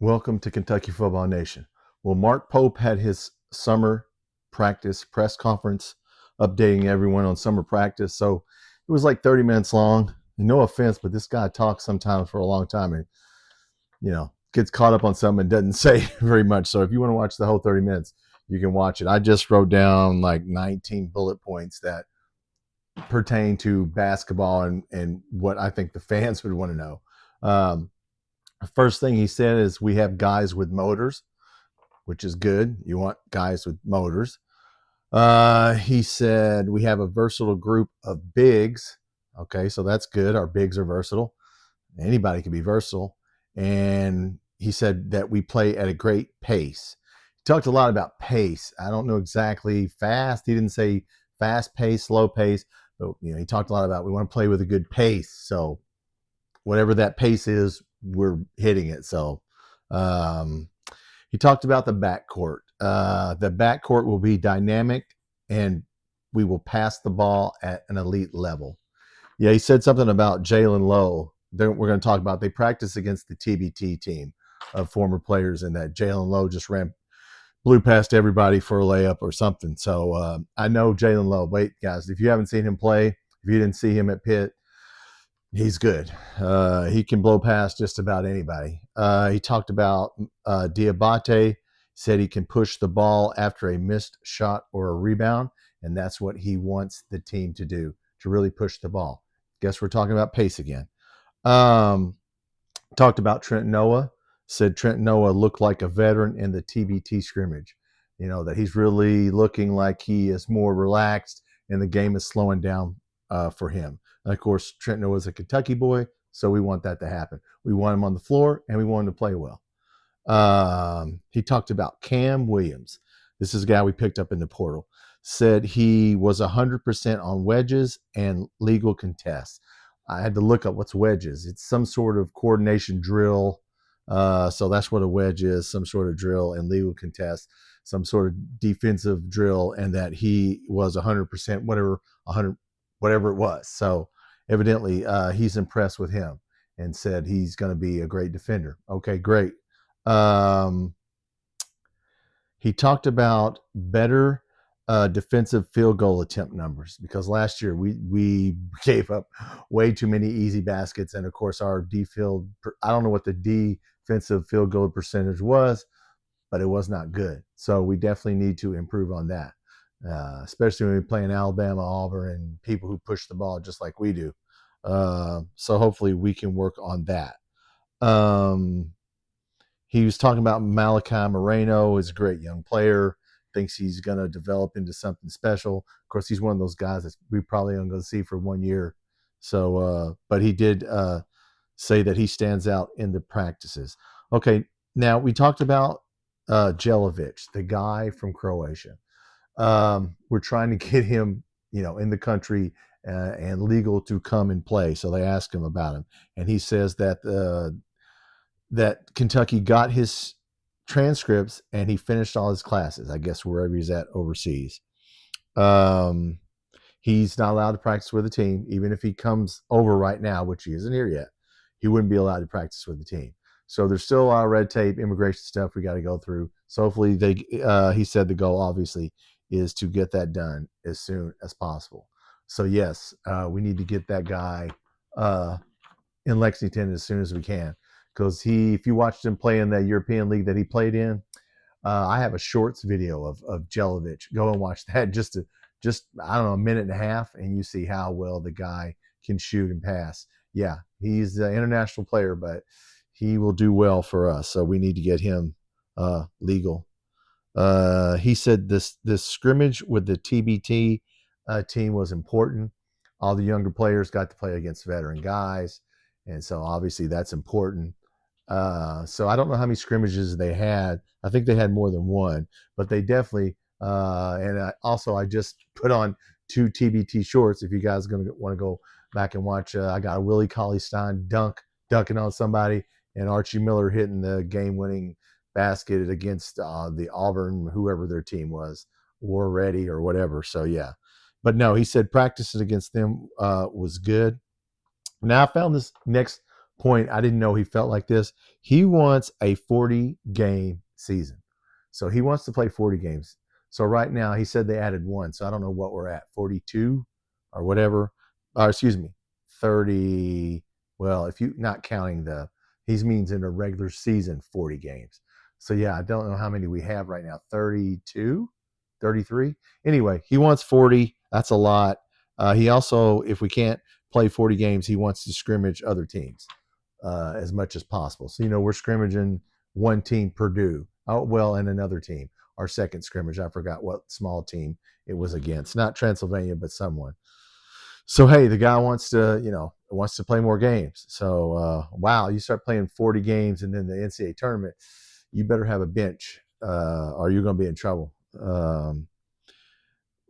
Welcome to Kentucky Football Nation. Well, Mark Pope had his summer practice press conference updating everyone on summer practice. So it was like 30 minutes long. And no offense, but this guy talks sometimes for a long time and, gets caught up on something and doesn't say very much. So if you want to watch the whole 30 minutes, you can watch it. I just wrote down like 19 bullet points that pertain to basketball and what I think the fans would want to know. First thing he said is we have guys with motors, which is good. You want guys with motors. He said we have a versatile group of bigs. Okay, so that's good. Our bigs are versatile. Anybody can be versatile. And he said that we play at a great pace. He talked a lot about pace. I don't know exactly fast. He didn't say fast pace, slow pace, but he talked a lot about we want to play with a good pace. So whatever that pace is, we're hitting it. So he talked about the backcourt. The backcourt will be dynamic and we will pass the ball at an elite level. Yeah, he said something about Jalen Lowe. We're going to talk about they practice against the TBT team of former players, and that Jalen Lowe just blew past everybody for a layup or something. So I know Jalen Lowe. Wait, guys, if you haven't seen him play, if you didn't see him at Pitt, he's good. He can blow past just about anybody. He talked about Diabate, said he can push the ball after a missed shot or a rebound, and that's what he wants the team to do, to really push the ball. Guess we're talking about pace again. Talked about Trent Noah, said Trent Noah looked like a veteran in the TBT scrimmage. That he's really looking like he is more relaxed and the game is slowing down for him. And of course, Trent Noah is a Kentucky boy, so we want that to happen. We want him on the floor and we want him to play well. He talked about Cam Williams. This is a guy we picked up in the portal. Said he was 100% on wedges and legal contests. I had to look up what's wedges. It's some sort of coordination drill. So that's what a wedge is, some sort of drill, and legal contest, some sort of defensive drill, and that he was 100%, whatever it was. So evidently he's impressed with him and said he's going to be a great defender. Okay, great. He talked about better defensive field goal attempt numbers, because last year we gave up way too many easy baskets, and of course our I don't know what the defensive field goal percentage was, but it was not good. So we definitely need to improve on that, especially when we play in Alabama, Auburn, and people who push the ball just like we do. So hopefully we can work on that. He was talking about Malachi Moreno is a great young player, thinks he's going to develop into something special. Of course, he's one of those guys that we probably aren't going to see for 1 year. So, but he did say that he stands out in the practices. Okay, now we talked about Jelavic, the guy from Croatia. We're trying to get him, in the country and legal to come and play. So they asked him about him, and he says that that Kentucky got his transcripts and he finished all his classes, I guess wherever he's at overseas. He's not allowed to practice with the team, even if he comes over right now, which he isn't here yet. He wouldn't be allowed to practice with the team. So there's still a lot of red tape, immigration stuff we got to go through. So hopefully he said the goal obviously is to get that done as soon as possible. So yes, we need to get that guy in Lexington as soon as we can. Because if you watched him play in that European league that he played in, I have a shorts video of Jelavic. Go and watch that. Just I don't know, a minute and a half, and you see how well the guy can shoot and pass. Yeah, he's an international player, but he will do well for us. So we need to get him legal. He said this scrimmage with the TBT team was important. All the younger players got to play against veteran guys, and so obviously that's important. So I don't know how many scrimmages they had. I think they had more than one, but they definitely. I just put on 2 TBT shorts. If you guys are going to want to go back and watch, I got a Willie Cauley-Stein dunking on somebody, and Archie Miller hitting the game-winning basket against the Auburn, whoever their team was, War Ready or whatever. So yeah, but no, he said practicing against them was good. Now I found this next point, I didn't know he felt like this. He wants a 40-game season. So he wants to play 40 games. So right now, he said they added one. So I don't know what we're at, 42 or whatever. Excuse me, 30. Well, if you not counting he means in a regular season, 40 games. So yeah, I don't know how many we have right now, 32, 33. Anyway, he wants 40. That's a lot. He also, if we can't play 40 games, he wants to scrimmage other teams as much as possible. So, we're scrimmaging one team, Purdue, and another team. Our second scrimmage, I forgot what small team it was against. Not Transylvania, but someone. So, hey, the guy wants to play more games. So, wow, you start playing 40 games and then the NCAA tournament, you better have a bench or you're going to be in trouble.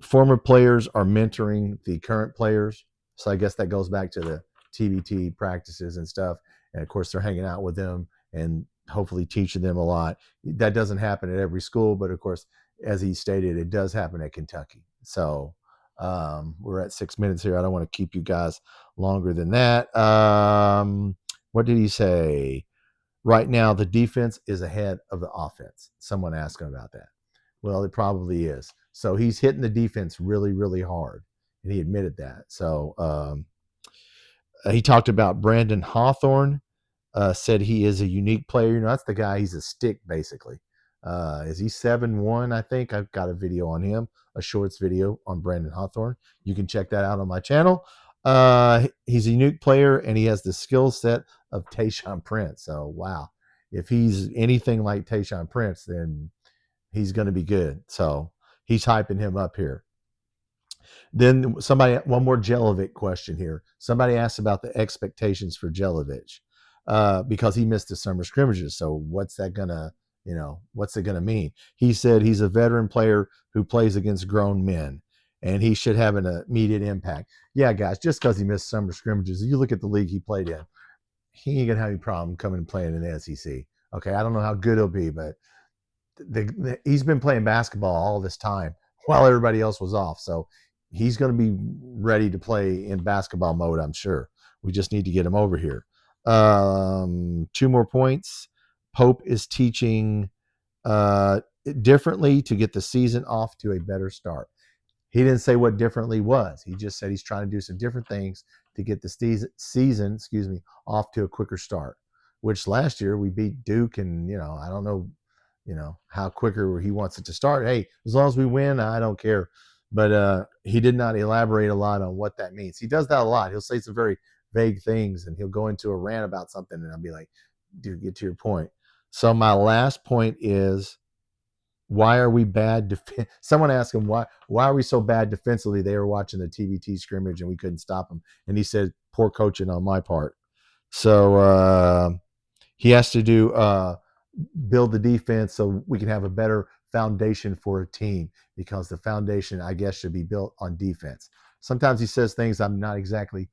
Former players are mentoring the current players. So I guess that goes back to the TBT practices and stuff. And of course, they're hanging out with them and hopefully teaching them a lot. That doesn't happen at every school, but of course, as he stated, it does happen at Kentucky. So we're at 6 minutes here. I don't want to keep you guys longer than that. What did he say? Right now, the defense is ahead of the offense. Someone asked him about that. Well, it probably is. So he's hitting the defense really, really hard. And he admitted that. So he talked about Brandon Hawthorne, said he is a unique player. That's the guy. He's a stick, basically. Is he 7'1", I think? I've got a video on him, a shorts video on Brandon Hawthorne. You can check that out on my channel. He's a unique player, and he has the skill set of Tayshaun Prince. So, wow. If he's anything like Tayshaun Prince, then he's going to be good. So he's hyping him up here. Then one more Jelavic question here. Somebody asked about the expectations for Jelavic because he missed the summer scrimmages. So what's it gonna mean? He said he's a veteran player who plays against grown men, and he should have an immediate impact. Yeah, guys, just because he missed summer scrimmages, you look at the league he played in, he ain't gonna have any problem coming and playing in the SEC. Okay, I don't know how good he'll be, but he's been playing basketball all this time while everybody else was off. So he's going to be ready to play in basketball mode, I'm sure. We just need to get him over here. 2 more points. Pope is teaching differently to get the season off to a better start. He didn't say what differently was. He just said he's trying to do some different things to get the season, off to a quicker start, which last year we beat Duke, and, I don't know, how quicker he wants it to start. Hey, as long as we win, I don't care. But he did not elaborate a lot on what that means. He does that a lot. He'll say some very vague things, and he'll go into a rant about something, and I'll be like, dude, get to your point. So my last point is, why are we bad? Someone asked him, why are we so bad defensively? They were watching the TBT scrimmage, and we couldn't stop them. And he said, poor coaching on my part. So he has to build the defense so we can have a better foundation for a team, because the foundation, I guess, should be built on defense. Sometimes he says things I'm not exactly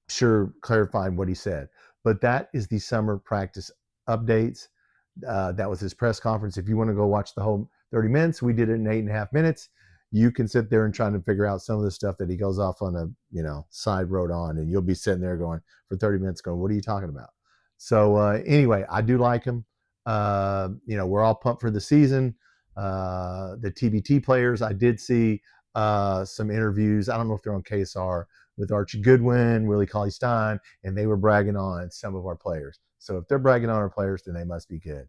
sure clarifying what he said, but that is the summer practice updates. That was his press conference. If you want to go watch the whole 30 minutes, we did it in 8.5 minutes. You can sit there and try to figure out some of the stuff that he goes off on a side road on, and you'll be sitting there going for 30 minutes going, what are you talking about? So anyway, I do like him. We're all pumped for the season. The TBT players, I did see some interviews. I don't know if they're on KSR, with Archie Goodwin, Willie Cauley-Stein, and they were bragging on some of our players. So if they're bragging on our players, then they must be good.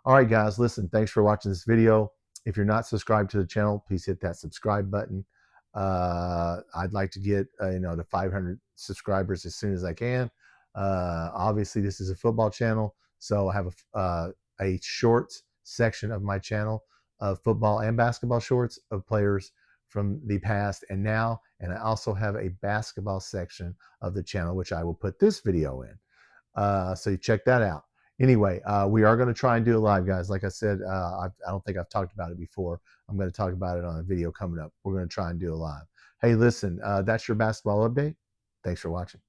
All right, guys, listen, thanks for watching this video. If you're not subscribed to the channel, please hit that subscribe button. I'd like to get to 500 subscribers as soon as I can. Obviously, this is a football channel, so I have a shorts section of my channel of football and basketball shorts of players from the past and now, and I also have a basketball section of the channel, which I will put this video in. So you check that out. Anyway, we are going to try and do it live, guys. Like I said, I don't think I've talked about it before. I'm going to talk about it on a video coming up. We're going to try and do it live. Hey, listen, that's your basketball update. Thanks for watching.